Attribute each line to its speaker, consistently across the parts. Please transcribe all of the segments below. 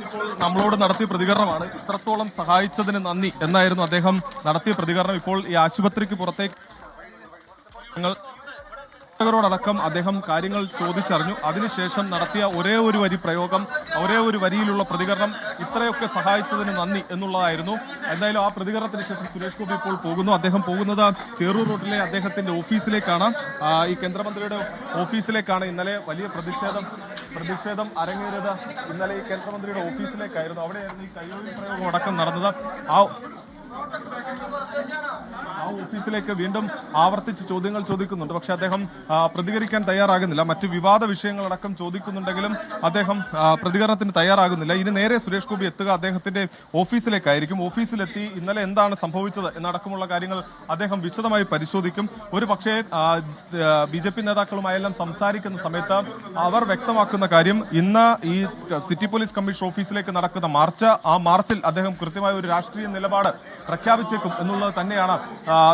Speaker 1: ഇപ്പോൾ നമ്മളോട് നടത്തിയ പ്രതികരണമാണ്. ഇത്രത്തോളം സഹായിച്ചതിന് നന്ദി എന്നായിരുന്നു അദ്ദേഹം നടത്തിയ പ്രതികരണം. ഇപ്പോൾ ഈ ആശുപത്രിക്ക് പുറത്തേക്ക് ോടക്കം അദ്ദേഹം കാര്യങ്ങൾ ചോദിച്ചറിഞ്ഞു. അതിനുശേഷം നടത്തിയ ഒരേ ഒരു വരി പ്രയോഗം, ഒരേ ഒരു വരിയിലുള്ള പ്രതികരണം, ഇത്രയൊക്കെ സഹായിച്ചതിന് നന്ദി എന്നുള്ളതായിരുന്നു. എന്തായാലും ആ പ്രതികരണത്തിന് ശേഷം സുരേഷ് ഗോപി ഇപ്പോൾ പോകുന്നു. അദ്ദേഹം പോകുന്നത് ചേറൂർ റോഡിലെ അദ്ദേഹത്തിന്റെ ഓഫീസിലേക്കാണ്, ഈ കേന്ദ്രമന്ത്രിയുടെ ഓഫീസിലേക്കാണ്. ഇന്നലെ വലിയ പ്രതിഷേധം അരങ്ങേറിയത് ഇന്നലെ ഈ കേന്ദ്രമന്ത്രിയുടെ ഓഫീസിലേക്കായിരുന്നു. അവിടെയായിരുന്നു ഈ കയ്യൊഴി പ്രയോഗം അടക്കം നടന്നത്. ആ ഓഫീസിലേക്ക് വീണ്ടും ആവർത്തിച്ച് ചോദ്യങ്ങൾ ചോദിക്കുന്നുണ്ട്. പക്ഷെ അദ്ദേഹം പ്രതികരിക്കാൻ തയ്യാറാകുന്നില്ല. മറ്റ് വിവാദ വിഷയങ്ങളടക്കം ചോദിക്കുന്നുണ്ടെങ്കിലും അദ്ദേഹം പ്രതികരണത്തിന് തയ്യാറാകുന്നില്ല. ഇനി നേരെ സുരേഷ് ഗോപി എത്തുക അദ്ദേഹത്തിന്റെ ഓഫീസിലേക്കായിരിക്കും. ഓഫീസിലെത്തി ഇന്നലെ എന്താണ് സംഭവിച്ചത് എന്നടക്കമുള്ള കാര്യങ്ങൾ അദ്ദേഹം വിശദമായി പരിശോധിക്കും. ഒരു പക്ഷേ BJP നേതാക്കളുമായെല്ലാം സംസാരിക്കുന്ന സമയത്ത് അവർ വ്യക്തമാക്കുന്ന കാര്യം, ഇന്ന് ഈ സിറ്റി പോലീസ് കമ്മീഷണർ ഓഫീസിലേക്ക് നടക്കുന്ന മാർച്ച്, ആ മാർച്ചിൽ അദ്ദേഹം കൃത്യമായ ഒരു രാഷ്ട്രീയ നിലപാട് പ്രഖ്യാപിച്ചേക്കും എന്നുള്ളത് തന്നെയാണ്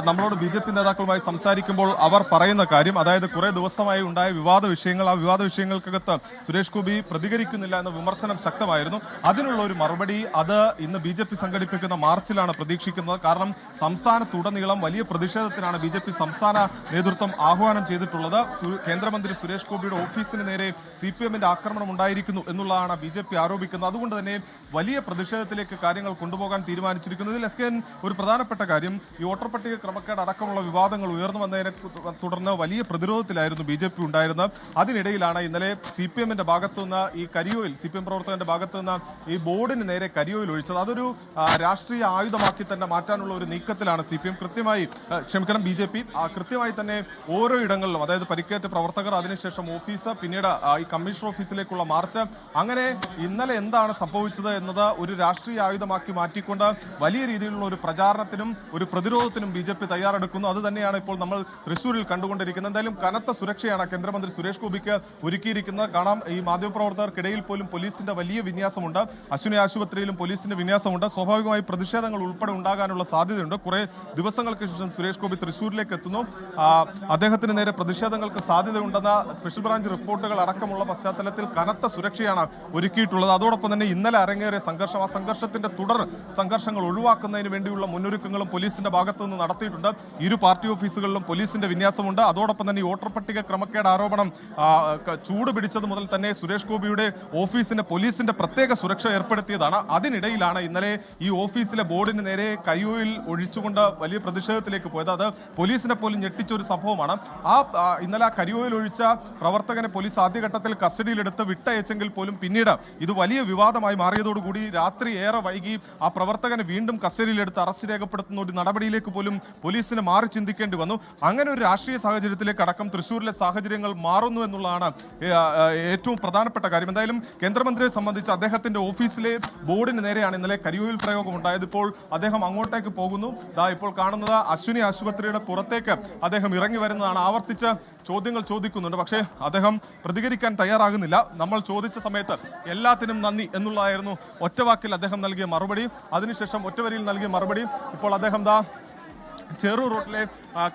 Speaker 1: നമ്മളോട് BJP നേതാക്കളുമായി സംസാരിക്കുമ്പോൾ അവർ പറയുന്ന കാര്യം. അതായത് കുറെ ദിവസമായി ഉണ്ടായ വിവാദ വിഷയങ്ങൾ, ആ വിവാദ വിഷയങ്ങൾക്കകത്ത് സുരേഷ് ഗോപി പ്രതികരിക്കുന്നില്ല എന്ന വിമർശനം ശക്തമായിരുന്നു. അതിനുള്ള ഒരു മറുപടി അത് ഇന്ന് BJP സംഘടിപ്പിക്കുന്ന മാർച്ചിലാണ് പ്രതീക്ഷിക്കുന്നത്. കാരണം സംസ്ഥാനത്തുടനീളം വലിയ പ്രതിഷേധത്തിനാണ് BJP സംസ്ഥാന നേതൃത്വം ആഹ്വാനം ചെയ്തിട്ടുള്ളത്. കേന്ദ്രമന്ത്രി സുരേഷ് ഗോപിയുടെ ഓഫീസിന് നേരെ CPM-ന്റെ ആക്രമണം ഉണ്ടായിരിക്കുന്നു എന്നുള്ളതാണ് BJP ആരോപിക്കുന്നത്. അതുകൊണ്ട് തന്നെ വലിയ പ്രതിഷേധത്തിലേക്ക് കാര്യങ്ങൾ കൊണ്ടുപോകാൻ തീരുമാനിച്ചിരിക്കുന്നതിൽ ഒരു പ്രധാനപ്പെട്ട കാര്യം, ഈ വോട്ടർ പട്ടിക ക്രമക്കേട് അടക്കമുള്ള വിവാദങ്ങൾ ഉയർന്നു വന്നതിനെ തുടർന്ന് വലിയ പ്രതിരോധത്തിലായിരുന്നു BJP ഉണ്ടായിരുന്നത്. അതിനിടയിലാണ് ഇന്നലെ CPM-ന്റെ ഭാഗത്തുനിന്ന് ഈ കരിയോയിൽ, CPM പ്രവർത്തകന്റെ ഭാഗത്തുനിന്ന് ഈ ബോർഡിന് നേരെ കരിയോയിൽ ഒഴിച്ചത്. അതൊരു രാഷ്ട്രീയ ആയുധമാക്കി തന്നെ മാറ്റാനുള്ള ഒരു നീക്കത്തിലാണ് BJP കൃത്യമായി തന്നെ ഓരോ ഇടങ്ങളിലും, അതായത് പരിക്കേറ്റ പ്രവർത്തകർ, അതിനുശേഷം ഓഫീസ്, പിന്നീട് ഈ കമ്മീഷണർ ഓഫീസിലേക്കുള്ള മാർച്ച്, അങ്ങനെ ഇന്നലെ എന്താണ് സംഭവിച്ചത് എന്നത് ഒരു രാഷ്ട്രീയ ആയുധമാക്കി മാറ്റിക്കൊണ്ട് വലിയ രീതിയിലുള്ള ഒരു പ്രചാരണത്തിനും ഒരു പ്രതിരോധത്തിനും BJP തയ്യാറെടുക്കുന്നു. അത് തന്നെയാണ് ഇപ്പോൾ നമ്മൾ തൃശ്ശൂരിൽ കണ്ടുകൊണ്ടിരിക്കുന്നത്. എന്തായാലും കനത്ത സുരക്ഷയാണ് കേന്ദ്രമന്ത്രി സുരേഷ് ഗോപിക്ക് ഒരുക്കിയിരിക്കുന്നത്. കാണാം, ഈ മാധ്യമപ്രവർത്തകർക്കിടയിൽ പോലും പോലീസിന്റെ വലിയ വിന്യാസമുണ്ട്. അശ്വിനി ആശുപത്രിയിലും പോലീസിന്റെ വിന്യാസമുണ്ട്. സ്വാഭാവികമായി പ്രതിഷേധങ്ങൾ ഉൾപ്പെടെ ഉണ്ടാകാനുള്ള സാധ്യതയുണ്ട്. കുറെ ദിവസങ്ങൾക്ക് ശേഷം സുരേഷ് ഗോപി തൃശ്ശൂരിലേക്ക് എത്തുന്നു. അദ്ദേഹത്തിന് നേരെ പ്രതിഷേധങ്ങൾക്ക് സാധ്യതയുണ്ടെന്ന സ്പെഷ്യൽ ബ്രാഞ്ച് റിപ്പോർട്ടുകൾ അടക്കമുള്ള പശ്ചാത്തലത്തിൽ കനത്ത സുരക്ഷയാണ് ഒരുക്കിയിട്ടുള്ളത്. അതോടൊപ്പം തന്നെ ഇന്നലെ അരങ്ങേറിയ സംഘർഷം, ആ സംഘർഷത്തിന്റെ തുടർ സംഘർഷങ്ങൾ ഒഴിവാക്കുന്നതിന് വേണ്ടിയുള്ള മുന്നൊരുക്കങ്ങളും പോലീസിന്റെ ഭാഗത്തുനിന്ന് നടത്തിയിട്ടുണ്ട്. ഇരു പാർട്ടി ഓഫീസുകളിലും പോലീസിന്റെ വിന്യാസമുണ്ട്. അതോടൊപ്പം തന്നെ ഈ വോട്ടർ പട്ടിക ക്രമക്കേട് ആരോപണം ചൂട് പിടിച്ചത് മുതൽ തന്നെ സുരേഷ് ഗോപിയുടെ ഓഫീസിന് പോലീസിന്റെ പ്രത്യേക സുരക്ഷ ഏർപ്പെടുത്തിയതാണ്. അതിനിടയിലാണ് ഇന്നലെ ഈ ഓഫീസിലെ ബോർഡിന് നേരെ കയ്യോയിൽ ഒഴിച്ചുകൊണ്ട് വലിയ പ്രതിഷേധത്തിലേക്ക് പോയത്. അത് പോലീസിനെ പോലും ഞെട്ടിച്ച ഒരു സംഭവമാണ്. ഇന്നലെ ആ കരിയോയിൽ ഒഴിച്ച പ്രവർത്തകനെ പോലീസ് ആദ്യഘട്ടത്തിൽ കസ്റ്റഡിയിലെടുത്ത് വിട്ടയച്ചെങ്കിൽ പോലും പിന്നീട് ഇത് വലിയ വിവാദമായി മാറിയതോടുകൂടി രാത്രി ഏറെ വൈകി ആ പ്രവർത്തകനെ വീണ്ടും കസ്റ്റഡിയിലെടുത്ത് അറസ്റ്റ് രേഖപ്പെടുത്തുന്ന ഒരു നടപടിയിലേക്ക് പോലും പോലീസിന് മാറി ചിന്തിക്കേണ്ടി വന്നു. അങ്ങനെ ഒരു രാഷ്ട്രീയ സാഹചര്യത്തിലേക്ക് അടക്കം തൃശ്ശൂരിലെ സാഹചര്യങ്ങൾ മാറുന്നു എന്നുള്ളതാണ് ഏറ്റവും പ്രധാനപ്പെട്ട കാര്യം. എന്തായാലും കേന്ദ്രമന്ത്രിയെ സംബന്ധിച്ച് അദ്ദേഹത്തിന്റെ ഓഫീസിലെ ബോർഡിന് നേരെയാണ് ഇന്നലെ കരിയോയിൽ പ്രയോഗം ഉണ്ടായത്. ഇപ്പോൾ അദ്ദേഹം അങ്ങോട്ടേക്ക് പോകുന്നു. ഇപ്പോൾ കാണുന്നത് അശ്വിനി ആശുപത്രിയുടെ പുറത്തേക്ക് അദ്ദേഹം ഇറങ്ങി വരുന്നതാണ്. ആവർത്തിച്ച് ചോദ്യങ്ങൾ ചോദിക്കുന്നുണ്ട്. പക്ഷേ അദ്ദേഹം പ്രതികരിക്കാൻ തയ്യാറാകുന്നില്ല. നമ്മൾ ചോദിച്ച സമയത്ത് എല്ലാത്തിനും നന്ദി എന്നുള്ളതായിരുന്നു ഒറ്റവാക്കിൽ അദ്ദേഹം നൽകിയ മറുപടി. അതിനുശേഷം ഒറ്റവരിയിൽ നൽകിയ മറുപടി. ഇപ്പോൾ അദ്ദേഹം ചേറൂർ റോഡിലെ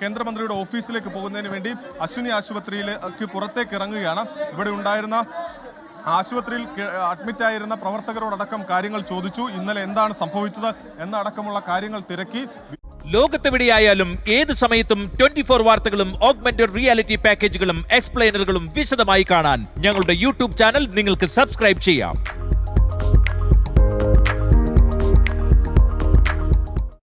Speaker 1: കേന്ദ്രമന്ത്രിയുടെ ഓഫീസിലേക്ക് പോകുന്നതിന് വേണ്ടി അശ്വിനി ആശുപത്രിയിലേക്ക് പുറത്തേക്ക് ഇറങ്ങുകയാണ്. ഇവിടെ ഉണ്ടായിരുന്ന ആശുപത്രിയിൽ അഡ്മിറ്റായിരുന്ന പ്രവർത്തകരോടക്കം കാര്യങ്ങൾ ചോദിച്ചു. ഇന്നലെ എന്താണ് സംഭവിച്ചത് എന്നടക്കമുള്ള കാര്യങ്ങൾ തിരക്കി.
Speaker 2: ലോകത്തെവിടെയായാലും ഏത് സമയത്തും 24 വാർത്തകളും ഓഗ്മെന്റഡ് റിയാലിറ്റി പാക്കേജുകളും എക്സ്പ്ലെയിനറുകളും വിശദമായി കാണാൻ ഞങ്ങളുടെ YouTube ചാനൽ നിങ്ങൾക്ക് സബ്സ്ക്രൈബ് ചെയ്യാം.